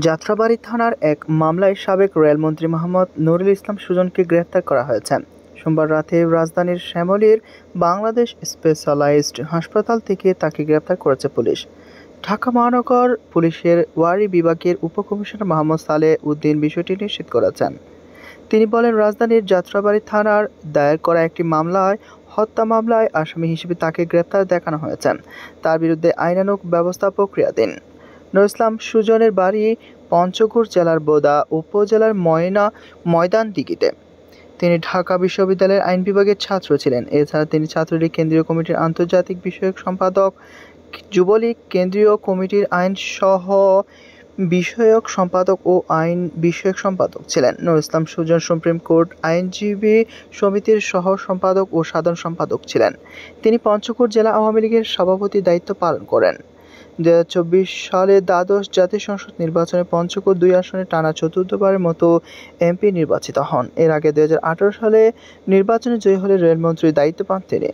যাত্রাবাড়ী থানার এক মামলায় সাবেক রেলমন্ত্রী মোহাম্মদ নুরুল ইসলাম সুজনকে গ্রেপ্তার করা হয়েছে। সোমবার রাতে রাজধানীর শ্যামলীর বাংলাদেশ স্পেশালাইজড হাসপাতাল থেকে তাকে গ্রেপ্তার করেছে পুলিশ। ঢাকা মহানগর পুলিশের ওয়ারী বিভাগের উপকমিশনার মোহাম্মদ সালেহ উদ্দিন বিষয়টি নিশ্চিত করেছেন। তিনি বলেন, রাজধানীর যাত্রাবাড়ী থানার দায়ের করা একটি হত্যা মামলায় আসামি হিসেবে তাকে গ্রেপ্তার দেখানো হয়েছে। তার বিরুদ্ধে আইনানুগ ব্যবস্থা প্রক্রিয়াধীন। নুরুল ইসলাম সুজনের বাড়ি পঞ্চগড় জেলার বোদা উপজেলার ময়দানদিঘিতে। তিনি ঢাকা বিশ্ববিদ্যালয়ের আইন বিভাগের ছাত্র ছিলেন। এছাড়া তিনি ছাত্রলীগ কেন্দ্রীয় কমিটির আন্তর্জাতিক বিষয়ক সম্পাদক, যুবলীগ কেন্দ্রীয় কমিটির আইন বিষয়ক সম্পাদক ও আইন বিষয়ক সম্পাদক ছিলেন। নুরুল ইসলাম সুজন সুপ্রিম কোর্ট আইনজীবী সমিতির সহ সম্পাদক ও সাধারণ সম্পাদক ছিলেন। তিনি পঞ্চগড় জেলা আওয়ামী লীগের সভাপতির দায়িত্ব পালন করেন। 2024 সালে দ্বাদশ জাতীয় সংসদ নির্বাচনে পঞ্চগড় 2 আসনে টানা চতুর্থবারের মতো এমপি নির্বাচিত হন। এর আগে 2018 সালে নির্বাচনে জয়ী হলে রেলমন্ত্রীর দায়িত্ব পান তিনি।